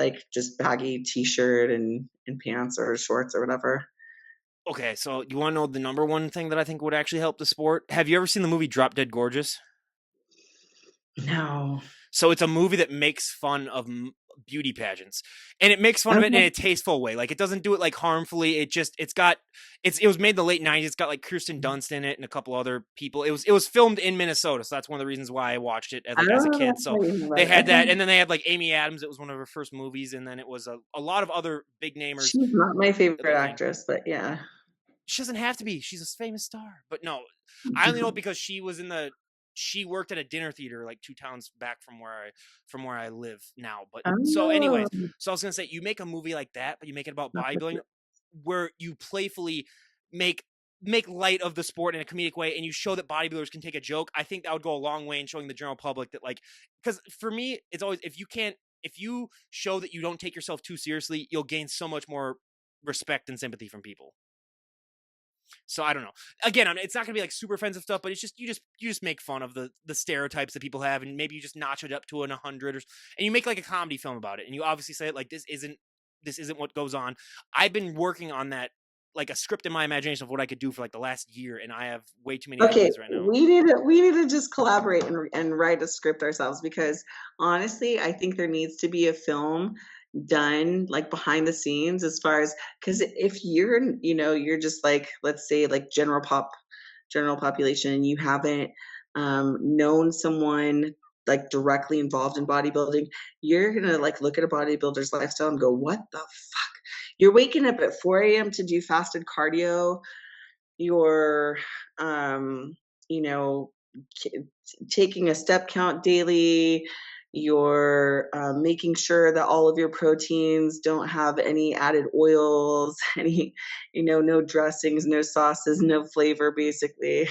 baggy t-shirt and pants or shorts or whatever. Okay, so you want to know the number one thing that I think would actually help the sport? Have you ever seen the movie Drop Dead Gorgeous? No. So it's a movie that makes fun of beauty pageants, and it makes fun of it in Okay. a tasteful way. Like it doesn't do it like harmfully. It was made in the late '90s. It's got like Kirsten Dunst in it and a couple other people. It was filmed in Minnesota, so that's one of the reasons why I watched it as a Oh, kid. that's So why you know they about it. had Okay. that, and then they had like Amy Adams. It was one of her first movies, and then it was a lot of other big namers She's not my that favorite they're thing. actress, but yeah. She doesn't have to be. She's a famous star. But no, I only know it because she worked at a dinner theater like two towns back from where I live now. But so anyways, Oh. so I was gonna say you make a movie like that, but you make it about bodybuilding where you playfully make make light of the sport in a comedic way and you show that bodybuilders can take a joke. I think that would go a long way in showing the general public that, like, because for me it's always, if you show that you don't take yourself too seriously, you'll gain so much more respect and sympathy from people. So I don't know. Again, it's not gonna be like super offensive stuff, but it's just you just make fun of the stereotypes that people have, and maybe you just notch it up to an 100, and you make like a comedy film about it, and you obviously say it like this isn't what goes on. I've been working on that, like a script in my imagination of what I could do for like the last year, and I have way too many Okay, ideas right now. we need to just collaborate and write a script ourselves because honestly, I think there needs to be a film done like behind the scenes as far as because if you're just like let's say like general population and you haven't known someone like directly involved in bodybuilding, you're gonna like look at a bodybuilder's lifestyle and go, what the fuck? You're waking up at 4 a.m. to do fasted cardio, you're um you know k- taking a step count daily, you're making sure that all of your proteins don't have any added oils, any, no dressings, no sauces, no flavor, basically.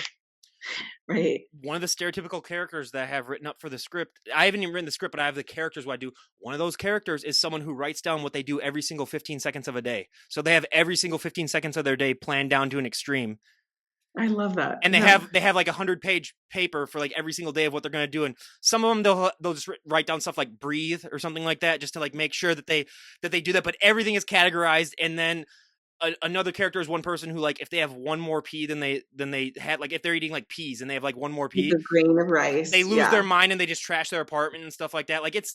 Right. One of the stereotypical characters that I have written up for the script, I haven't even written the script, but I have the characters what I do. One of those characters is someone who writes down what they do every single 15 seconds of a day. So they have every single 15 seconds of their day planned down to an extreme. I love that. And they Yeah. have like 100-page paper for like every single day of what they're going to do, and some of them they'll just write down stuff like breathe or something like that, just to like make sure that they do that, but everything is categorized. And then another character is one person who, like, if they have one more pea than they had, like if they're eating like peas and they have like one more With pea, the grain of they rice. lose Yeah. their mind and they just trash their apartment and stuff like that. Like it.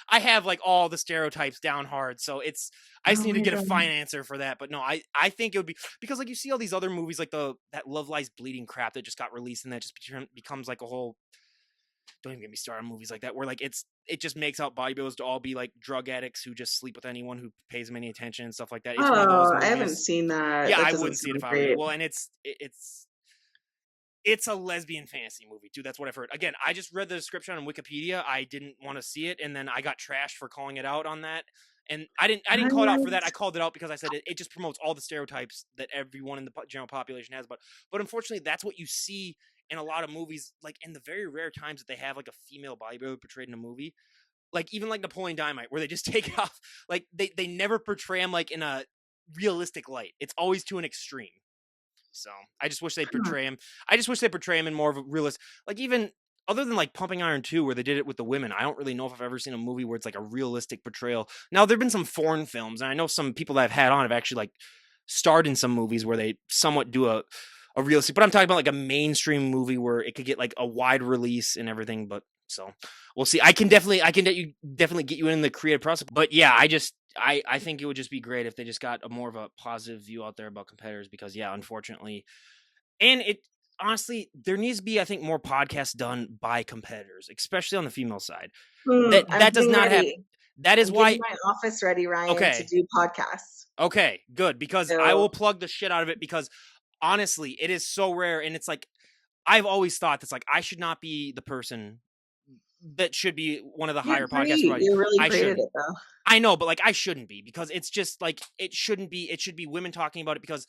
I have like all the stereotypes down hard, so I just Oh need to my get a god. financer for that. But no, I think it would be, because like you see all these other movies like that Love Lies Bleeding crap that just got released, and that just becomes like a whole. Don't even get me started on movies like that where like it just makes out bodybuilders to all be like drug addicts who just sleep with anyone who pays them any attention and stuff like that. It's one of those Oh, I haven't movies. seen that. Yeah, That I doesn't wouldn't see it sound if I were you. great. Well, and it's a lesbian fantasy movie too. That's what I've heard. Again, I just read the description on Wikipedia. I didn't want to see it, and then I got trashed for calling it out on that. And I didn't call it out for that. I What? called it out because I said it just promotes all the stereotypes that everyone in the general population has. But unfortunately, that's what you see in a lot of movies. Like in the very rare times that they have like a female bodybuilder portrayed in a movie, like even like Napoleon Dynamite, where they just take it off. Like they never portray him like in a realistic light. It's always to an extreme. So I just wish they'd Huh. portray him. I just wish they portray him in more of a realist, like even other than like Pumping Iron 2, where they did it with the women. I don't really know if I've ever seen a movie where it's like a realistic portrayal. Now there've been some foreign films, and I know some people that I've had on have actually like starred in some movies where they somewhat do a realistic. But I'm talking about like a mainstream movie where it could get like a wide release and everything. But so we'll see. I can definitely get you in the creative process. But yeah, I think it would just be great if they just got a more of a positive view out there about competitors, because yeah, unfortunately, and it honestly, there needs to be, I think, more podcasts done by competitors, especially on the female side. I'm That does getting not happen. ready. That is I'm getting why. my office ready, Ryan, to Okay, do podcasts. okay, good, because I will So plug the shit out of it, because honestly, it is so rare, and it's like I've always thought that's like I should not be the person that should be one of the you're higher podcasts great. providers. You're really I great at shouldn't. it, though. I know, but like I shouldn't be, because it's just like it shouldn't be. It should be women talking about it, because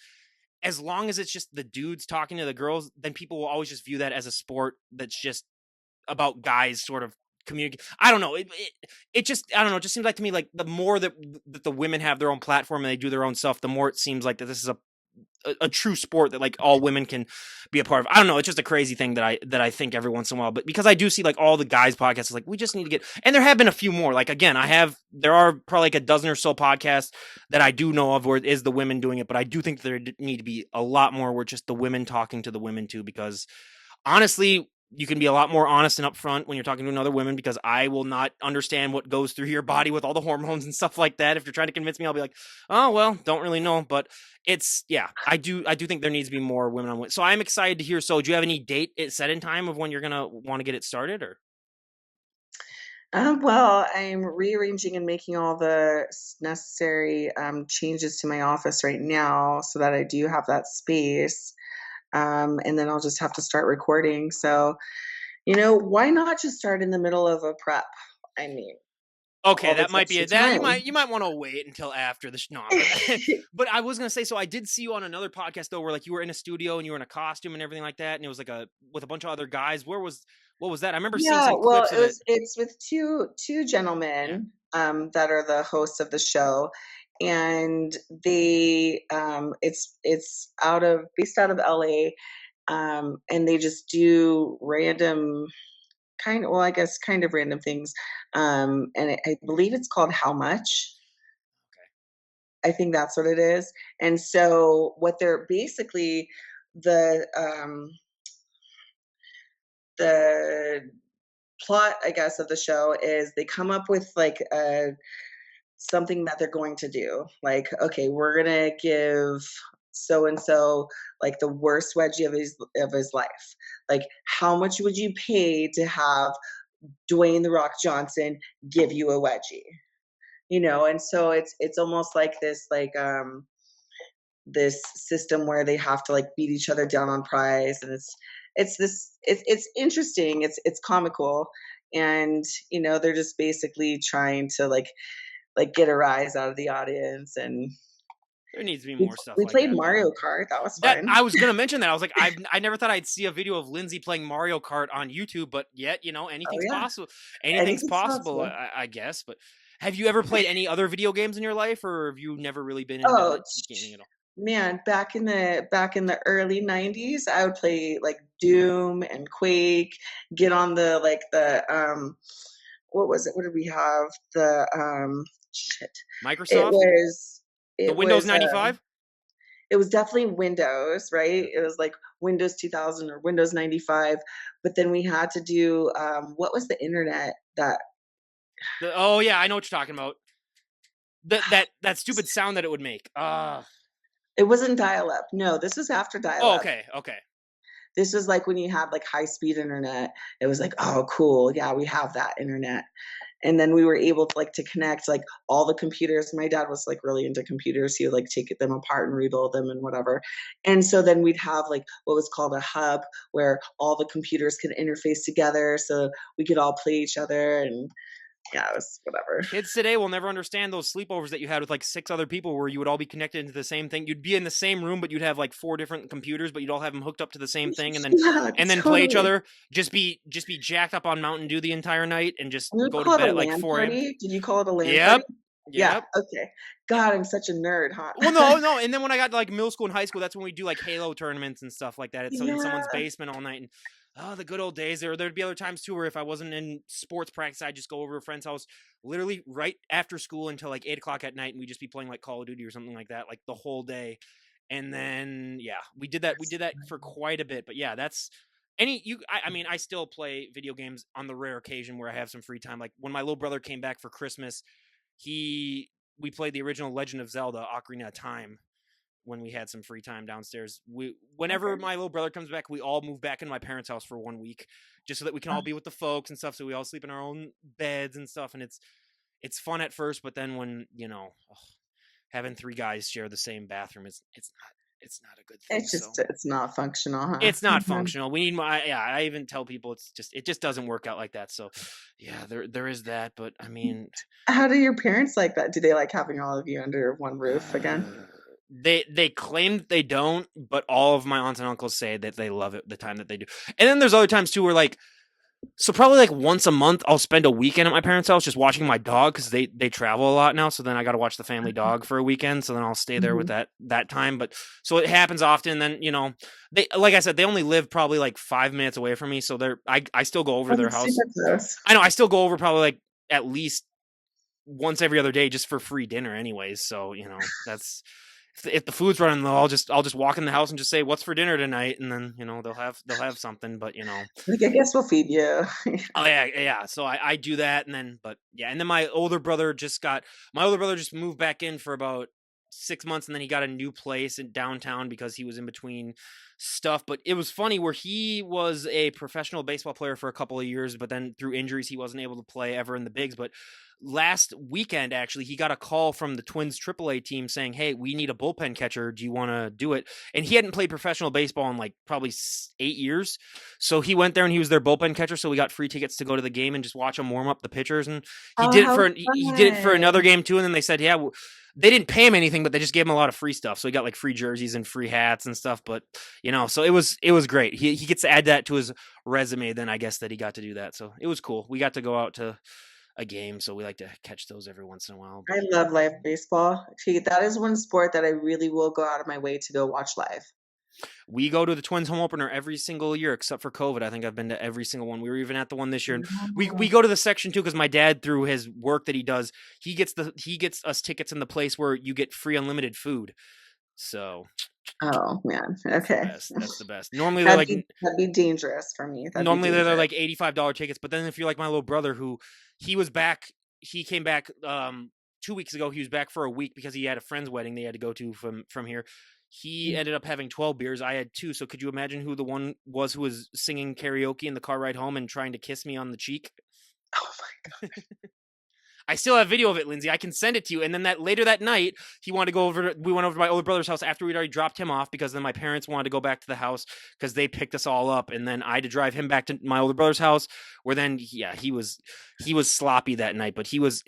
as long as it's just the dudes talking to the girls, then people will always just view that as a sport that's just about guys sort of communicate. I don't know. It just, I don't know. It just seems like to me like the more that the women have their own platform and they do their own stuff, the more it seems like that this is a true sport that like all women can be a part of. I don't know. It's just a crazy thing that I think every once in a while. But because I do see like all the guys podcasts, it's like we just need to get. And there have been a few more. Like again, there are probably like a dozen or so podcasts that I do know of where it is the women doing it. But I do think there need to be a lot more where just the women talking to the women too. Because honestly, you can be a lot more honest and upfront when you're talking to another woman, because I will not understand what goes through your body with all the hormones and stuff like that. If you're trying to convince me, I'll be like, oh well, don't really know. But it's, yeah, I do think there needs to be more women on women. So I'm excited to hear. So do you have any date set in time of when you're gonna want to get it started, or? Well, I'm rearranging and making all the necessary changes to my office right now so that I do have that space. And then I'll just have to start recording. So, why not just start in the middle of a prep? I mean, Okay, all that this might be extra it. That you time. might want to wait until after the no, but but I was gonna say, so I did see you on another podcast though, where like you were in a studio and you were in a costume and everything like that, and it was like a with a bunch of other guys. What was that? I remember seeing Yeah, some well, clips of it. it's with two Yeah. gentlemen that are the hosts of the show, and they it's based out of LA, and they just do random kind of, well, I guess kind of random things, and I believe it's called How Much. Okay. I think that's what it is. And so what they're basically the the plot, I guess, of the show is they come up with like something that they're going to do. Like, okay, we're gonna give so and so like the worst wedgie of his life. Like, how much would you pay to have Dwayne the Rock Johnson give you a wedgie? You know, and so it's almost like this system where they have to like beat each other down on prize, and it's interesting, it's comical, and you know they're just basically trying to like get a rise out of the audience. And There needs to be we, more stuff we like played that, though. Mario Kart, that was That fun. I was gonna mention that. I was like, I never thought I'd see a video of Lindsay playing Mario Kart on YouTube, but yet, Oh anything's yeah, possible. Anything's anything's possible, possible. I guess. But have you ever played any other video games in your life, or have you never really been into Oh gaming at all? man, back in the early 90s, I would play like Doom and Quake, get on the what was it? What did we have? The shit. It Microsoft, was the it Windows was 95. it was definitely Windows, right? Yeah. It was like Windows 2000 or Windows 95. But then we had to do what was the internet that Oh yeah, I know what you're talking about. That stupid sound that it would make. it wasn't dial up. No, this was after dial Oh, up. okay, okay. This was like when you had like high speed internet. It was like, oh, cool. Yeah, we have that internet. And then we were able to like to connect like all the computers. My dad was like really into computers. He would like take them apart and rebuild them and whatever. And so then we'd have like what was called a hub where all the computers could interface together so we could all play each other. And yeah, it was whatever. Kids today will never understand those sleepovers that you had with like 6 other people where you would all be connected into the same thing. You'd be in the same room, but you'd have like 4 different computers, but you'd all have them hooked up to the same thing, Yeah, and then play each totally. other. Just be jacked up on Mountain Dew the entire night and just We would go to call it a bed at like LAN 4 a.m. party. Did you call it a LAN party? Yep. Yeah. Yep. Okay. God, I'm such a nerd, huh? Well, no. And then when I got to like middle school and high school, that's when we do like Halo tournaments and stuff like that. It's in someone's Yeah. basement all night. And the good old days. There'd be other times too where if I wasn't in sports practice, I'd just go over to a friend's house, literally right after school until like 8 o'clock at night, and we'd just be playing like Call of Duty or something like that, like the whole day. And then yeah, we did that. We That's did that for quite a bit. But yeah, that's I mean, I still play video games on the rare occasion where I have some free time. Like when my little brother came back for Christmas, he we played the original Legend of Zelda Ocarina of Time when we had some free time downstairs. Whenever okay. my little brother comes back, we all move back into my parents' house for 1 week, just so that we can Uh, all be with the folks and stuff. So we all sleep in our own beds and stuff, and it's fun at first, but then when having 3 guys share the same bathroom is it's not a good thing. it's So just it's not functional, huh? it's not Mhm. functional. We need more. Yeah, I even tell people it just doesn't work out like that. So yeah, there is that. But I mean, How do your parents like that? Do they like having all of you under one roof again? they claim that they don't, but all of my aunts and uncles say that they love it the time that they do. And then there's other times too where like so probably like once a month I'll spend a weekend at my parents' house just watching my dog because they travel a lot now. So then I got to watch the family dog for a weekend. So then I'll stay there with Mhm. that time. But so it happens often. Then they like I said they only live probably like 5 minutes away from me. So I still go over Oh, to their that's house. super close. I know I still go over probably like at least once every other day just for free dinner anyways. So that's if the food's running low, I'll just walk in the house and just say what's for dinner tonight, and then they'll have something. But Like, I guess we'll feed you. oh yeah. So I do that, and then but yeah, and then my older brother just moved back in for about 6 months, and then he got a new place in downtown because he was in between stuff. But it was funny where he was a professional baseball player for a couple of years, but then through injuries he wasn't able to play ever in the bigs. But last weekend actually he got a call from the Twins AAA team saying, hey, we need a bullpen catcher, do you want to do it? And he hadn't played professional baseball in like probably 8 years, so he went there and he was their bullpen catcher. So we got free tickets to go to the game and just watch him warm up the pitchers. And he Oh, did it how he did it for another fun. game too. And then they said, yeah, they didn't pay him anything, but they just gave him a lot of free stuff. So he got like free jerseys and free hats and stuff. But so it was great. He gets to add that to his resume. Then I guess that he got to do that. So it was cool. We got to go out to a game, so we like to catch those every once in a while. I But love live baseball. See, that is one sport that I really will go out of my way to go watch live. we go to the Twins home opener every single year except for COVID. I think I've been to every single one. We were even at the one this year, and we Oh, go to the section too because my dad, through his work that he does, he gets us tickets in the place where you get free unlimited food. So oh man. that's the Okay. best. That's the best. That'd be dangerous for me. That'd be Normally they're dangerous. like $85 tickets, but then if you're like my little brother who he came back 2 weeks ago. He was back for a week because he had a friend's wedding they had to go to from here. He ended up having 12 beers. I had 2. So could you imagine who the one was who was singing karaoke in the car ride home and trying to kiss me on the cheek? Oh my I still have video of it, Lindsay. I can send it to you. And then later that night, we went over to my older brother's house after we'd already dropped him off because then my parents wanted to go back to the house because they picked us all up. And then I had to drive him back to my older brother's house where then, yeah, he was sloppy that night, but he was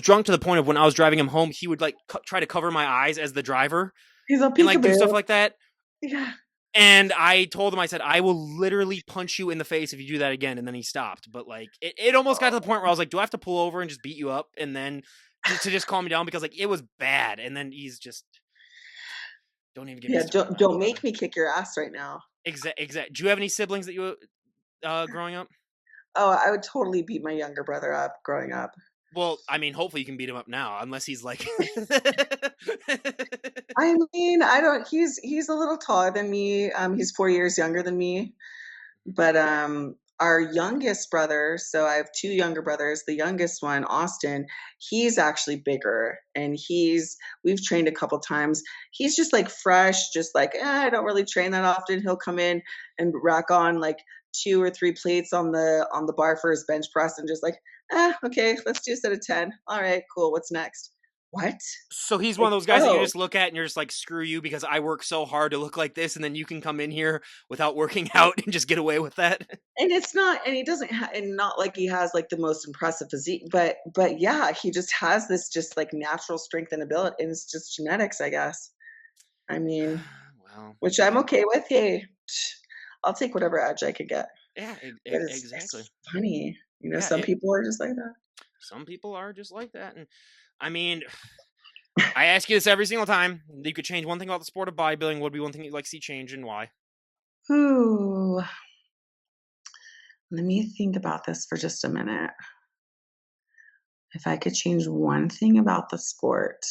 drunk to the point of when I was driving him home, he would like try to cover my eyes as the driver He's a and like do stuff peekaboo. like that. Yeah. And I told him, I said, I will literally punch you in the face if you do that again. And then he stopped. But like, it almost got to the point where I was like, do I have to pull over and just beat you up? And then to just calm me down because like, it was bad. And then he's just, don't even get me Yeah, started don't on my don't brother. make me kick your ass right now. Exact. Do you have any siblings that you, growing up? Oh, I would totally beat my younger brother up growing up. Well, I mean, hopefully you can beat him up now, unless he's like, I mean, I don't he's a little taller than me. He's 4 years younger than me. But our youngest brother, so I have two younger brothers. The youngest one, Austin, he's actually bigger, and we've trained a couple times. He's just like fresh, just like I don't really train that often. He'll come in and rack on like 2 or 3 plates on the bar for his bench press, and just like okay, let's do a set of 10. All right, cool. What's next? What? so he's one Like of those guys that you oh, just look at and you're just like, screw you, because I work so hard to look like this, and then you can come in here without working out and just get away with that. and it's not, and he doesn't, and not like he has like the most impressive physique, but yeah, he just has this just like natural strength and ability, and it's just genetics, I guess. I mean, Well, which I'm yeah, okay with. Hey, I'll take whatever edge I could get. yeah, But exactly. it's funny, Yeah, some people are just like that. some people are just like that, and I mean, I ask you this every single time. You could change one thing about the sport of bodybuilding. What would be one thing you'd like to see change, and why? Ooh, let me think about this for just a minute. If I could change one thing about the sport,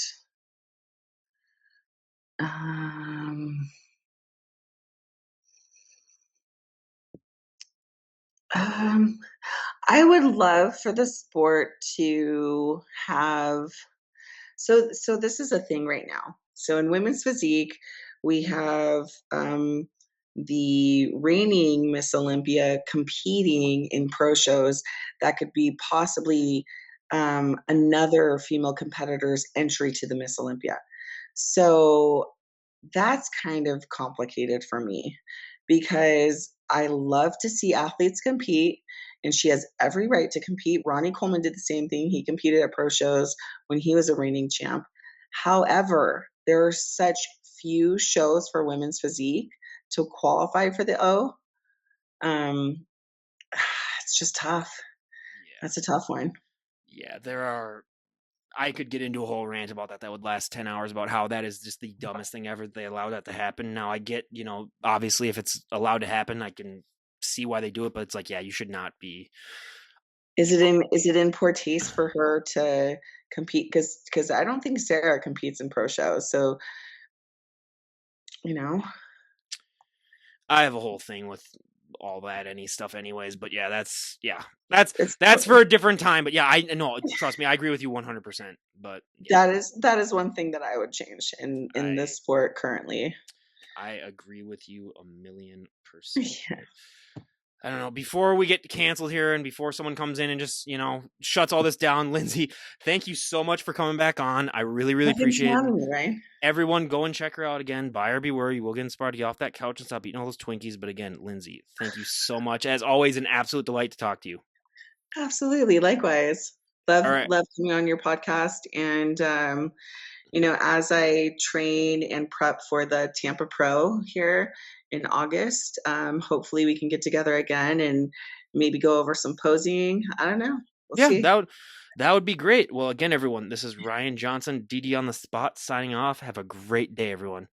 um, um, I would love for the sport to have so this is a thing right now. So in women's physique, we have the reigning Miss Olympia competing in pro shows that could be possibly another female competitor's entry to the Miss Olympia. So that's kind of complicated for me because I love to see athletes compete, and she has every right to compete. Ronnie Coleman did the same thing. He competed at pro shows when he was a reigning champ. However, there are such few shows for women's physique to qualify for the O. Um, it's just tough. Yeah, That's a tough one. yeah. There are. I could get into a whole rant about that. That would last 10 hours about how that is just the dumbest thing ever. That they allow that to happen. Now I get, obviously if it's allowed to happen, I can see why they do it. But it's like, yeah, you should not be. Is it in poor taste for her to compete? Because I don't think Sarah competes in pro shows. So, you know, I have a whole thing with all that any stuff anyways, but yeah, that's it's that's for a different time. But yeah, I know, trust me, I agree with you 100%. But yeah, that is one thing that I would change in I this sport currently. I agree with you 1,000,000%. Yeah. I don't know. Before we get canceled here and before someone comes in and just, shuts all this down, Lindsay, thank you so much for coming back on. I really, really Well, thanks for appreciate it. having me, right? Everyone, go and check her out again. Buyer beware. You will get inspired to get off that couch and stop eating all those Twinkies. But again, Lindsay, thank you so much. As always, an absolute delight to talk to you. Absolutely. Likewise. All right. Love coming on your podcast. And as I train and prep for the Tampa Pro here in August, hopefully we can get together again and maybe go over some posing. I don't know. We'll Yeah, see. That would be great. Well, again, everyone, this is Ryan Johnson, DD on the spot, signing off. Have a great day, everyone.